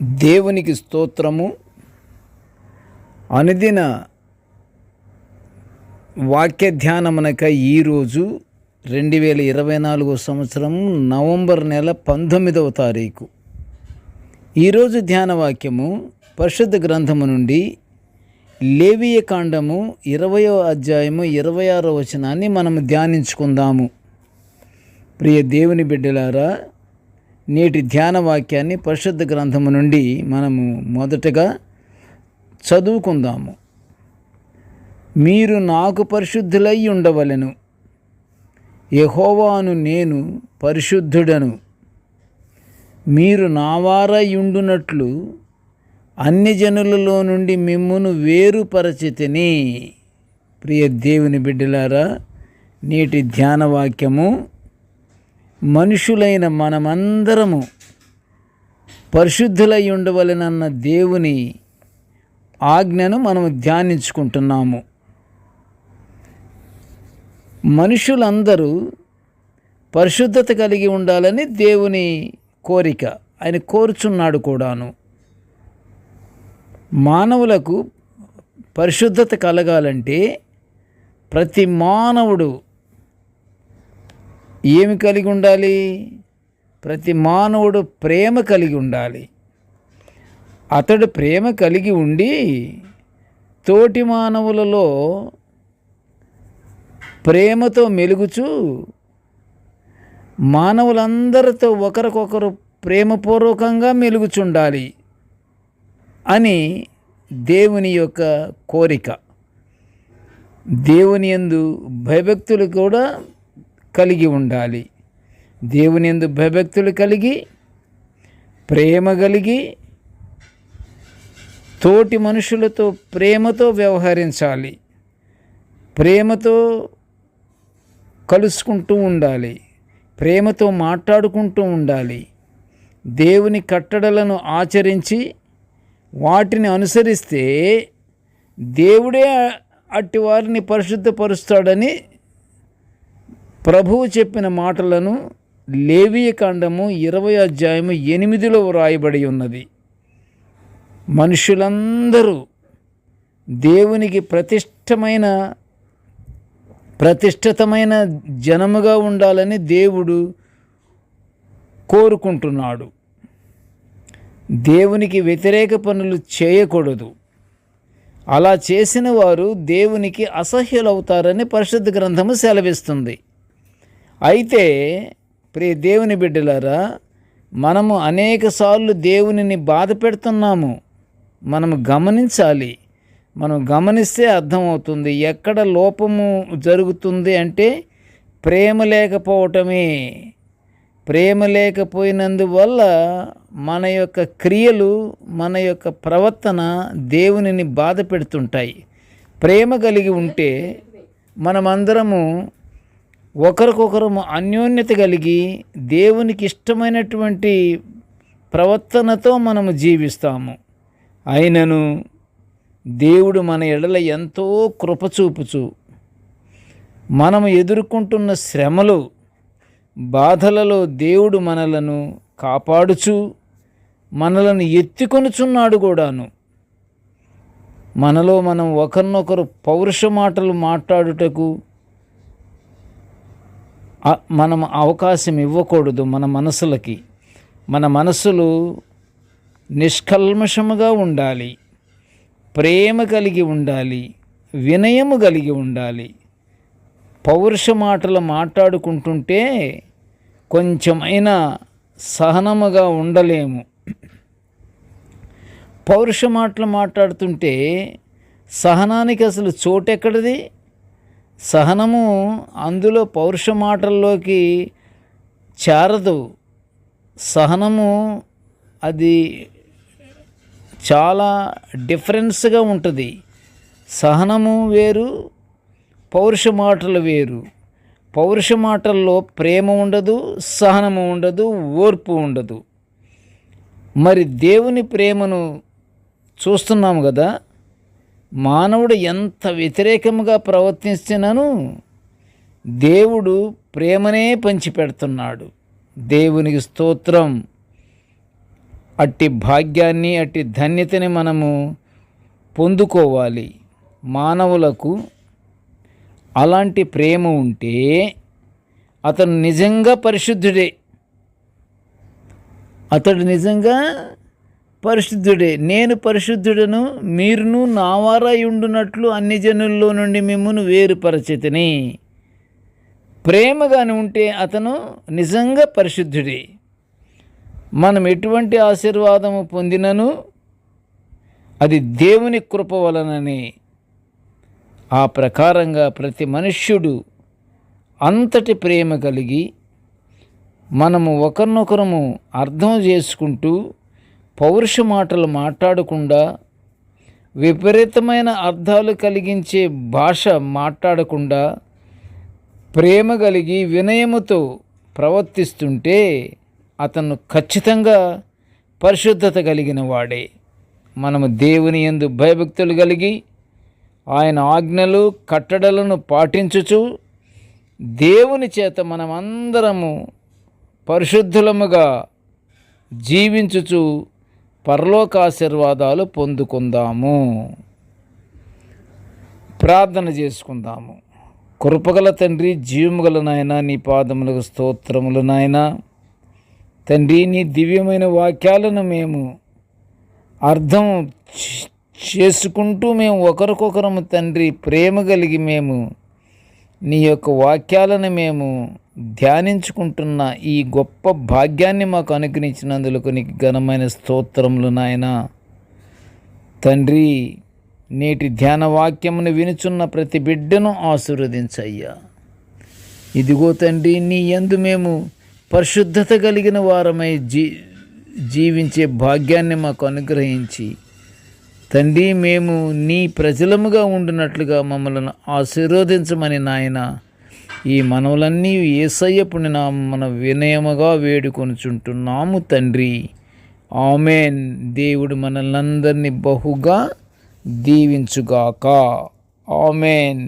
దేవునికి స్తోత్రము. అనుదిన వాక్య ధ్యానమునక ఈరోజు 2024 సంవత్సరం నవంబర్ నెల 19వ తారీఖు. ఈరోజు ధ్యాన వాక్యము పరిశుద్ధ గ్రంథము నుండి లేవియ కాండము 20వ అధ్యాయము 26వ వచనాన్ని మనము ధ్యానించుకుందాము. ప్రియ దేవుని బిడ్డలారా, నేటి ధ్యాన వాక్యాన్ని పరిశుద్ధ గ్రంథము నుండి మనము మొదటగా చదువుకుందాము. మీరు నాకు పరిశుద్ధులై ఉండవలెను, యెహోవాను నేను పరిశుద్ధుడను. మీరు నావారై ఉండునట్లు అన్ని జనులలో నుండి మిమ్మును వేరుపరచితిని. ప్రియ దేవుని బిడ్డలారా, నేటి ధ్యాన వాక్యము మనుషులైన మనమందరము పరిశుద్ధులై ఉండవలెనన్న దేవుని ఆజ్ఞను మనము ధ్యానించుకుంటున్నాము. మనుషులందరూ పరిశుద్ధత కలిగి ఉండాలని దేవుని కోరిక, ఆయన కోరుచున్నాడు కూడాను. మానవులకు పరిశుద్ధత కలగాలంటే ప్రతి మానవుడు ఏమి కలిగి ఉండాలి? ప్రతి మానవుడు ప్రేమ కలిగి ఉండాలి. అతడు ప్రేమ కలిగి ఉండి తోటి మానవులలో ప్రేమతో మెలుగుచూ మానవులందరితో ఒకరికొకరు ప్రేమపూర్వకంగా మెలుగుచుండాలి అని దేవుని యొక్క కోరిక. దేవుని యందు భయభక్తులు కూడా కలిగి ఉండాలి. దేవుని యందు భయభక్తులు కలిగి, ప్రేమ కలిగి, తోటి మనుషులతో ప్రేమతో వ్యవహరించాలి. ప్రేమతో కలుసుకుంటూ ఉండాలి. ప్రేమతో మాట్లాడుకుంటూ ఉండాలి. దేవుని కట్టడలను ఆచరించి వాటిని అనుసరిస్తే దేవుడే అట్టి వారిని పరిశుద్ధపరుస్తాడని ప్రభువు చెప్పిన మాటలను లేవియ కాండము 20వ అధ్యాయము 8లో వ్రాయబడి ఉన్నది. మనుషులందరూ దేవునికి ప్రతిష్ఠితమైన జనముగా ఉండాలని దేవుడు కోరుకుంటున్నాడు. దేవునికి వ్యతిరేక పనులు చేయకూడదు. అలా చేసిన వారు దేవునికి అసహ్యులవుతారని పరిశుద్ధ గ్రంథము సెలవిస్తుంది. అయితే ప్రియ దేవుని బిడ్డలారా, మనము అనేకసార్లు దేవునిని బాధ పెడుతున్నాము. మనము గమనించాలి. మనం గమనిస్తే అర్థమవుతుంది ఎక్కడ లోపము జరుగుతుంది అంటే ప్రేమ లేకపోవటమే. ప్రేమ లేకపోయినందువల్ల మన యొక్క క్రియలు, మన యొక్క ప్రవర్తన దేవునిని బాధ పెడుతుంటాయి. ప్రేమ కలిగి ఉంటే మనమందరము ఒకరికొకరు అన్యోన్యత కలిగి దేవునికి ఇష్టమైనటువంటి ప్రవర్తనతో మనము జీవిస్తాము. అయినను దేవుడు మన ఎడల ఎంతో కృప చూపుచు మనము ఎదుర్కొంటున్న శ్రమలు, బాధలలో దేవుడు మనలను కాపాడుచు మనలను ఎత్తికొనుచున్నాడు కూడాను. మనలో మనం ఒకరినొకరు పౌరుష మాటలు మాట్లాడుటకు మనం అవకాశం ఇవ్వకూడదు. మన మనసులకి, మన మనసులు నిష్కల్మషముగా ఉండాలి. ప్రేమ కలిగి ఉండాలి. వినయము కలిగి ఉండాలి. పౌరుష మాటలు మాట్లాడుకుంటుంటే కొంచెమైనా సహనముగా ఉండలేము. పౌరుష మాటలు మాట్లాడుతుంటే సహనానికి అసలు చోటెక్కడిది? సహనము అందులో పౌరుష మాటల్లోకి చేరదు. సహనము అది చాలా డిఫరెన్స్గా ఉంటుంది. సహనము వేరు, పౌరుష మాటలు వేరు. పౌరుష మాటల్లో ప్రేమ ఉండదు, సహనము ఉండదు, ఓర్పు ఉండదు. మరి దేవుని ప్రేమను చూస్తున్నాము కదా. మానవుడు ఎంత వ్యతిరేకంగా ప్రవర్తించినను దేవుడు ప్రేమనే పంచిపెడుతున్నాడు. దేవునికి స్తోత్రం. అట్టి భాగ్యాన్ని, అట్టి ధన్యతని మనము పొందుకోవాలి. మానవులకు అలాంటి ప్రేమ ఉంటే అతను నిజంగా పరిశుద్ధుడే. అతడు నిజంగా పరిశుద్ధుడే. నేను పరిశుద్ధుడను, మీరును నావారై ఉండునట్లు అన్ని జనుల్లో నుండి మిమ్మును వేరుపరచితిని. ప్రేమగాని ఉంటే అతను నిజంగా పరిశుద్ధుడే. మనం ఎటువంటి ఆశీర్వాదము పొందినను అది దేవుని కృప వలననే. ఆ ప్రకారంగా ప్రతి మనుష్యుడు అంతటి ప్రేమ కలిగి మనము ఒకరినొకరము అర్థం చేసుకుంటూ పౌరుష మాటలు మాట్లాడకుండా, విపరీతమైన అర్థాలు కలిగించే భాష మాట్లాడకుండా, ప్రేమ కలిగి వినయముతో ప్రవర్తిస్తుంటే అతను ఖచ్చితంగా పరిశుద్ధత కలిగిన వాడే. మనము దేవుని యందు భయభక్తులు కలిగి ఆయన ఆజ్ఞలు కట్టడలను పాటించుచు దేవుని చేత మనమందరము పరిశుద్ధులముగా జీవించుచు పరలోకాశీర్వాదాలు పొందుకుందాము. ప్రార్థన చేసుకుందాము. కృపగల తండ్రి, జీవముగల నాయన, నీ పాదములకు స్తోత్రములు నాయన. తండ్రి, నీ దివ్యమైన వాక్యాలను మేము అర్థం చేసుకుంటూ మేము ఒకరికొకరము తండ్రి ప్రేమ కలిగి మేము నీ యొక్క వాక్యాలను మేము ధ్యానించుకుంటున్న ఈ గొప్ప భాగ్యాన్ని మాకు అనుగ్రహించినందుకు నీకు ఘనమైన స్తోత్రములు నాయన. తండ్రి, నేటి ధ్యాన వాక్యమును వినుచున్న ప్రతి బిడ్డను ఆశీర్వదించయ్యా. ఇదిగో తండ్రి, నీ యందు మేము పరిశుద్ధత కలిగిన వారమై జీవించే భాగ్యాన్ని మాకు అనుగ్రహించి తండ్రి, మేము నీ ప్రజలముగా ఉండినట్లుగా మమ్మల్ని ఆశీర్వదించమని నాయన ఈ మనవులన్నీ యేసయ్య పుణ్యనామమున వినయముగా వేడుకొనుచుంటున్నాము తండ్రి. ఆమేన్. దేవుడు మనల్నందరినీ బహుగా దీవించుగాక. ఆమేన్.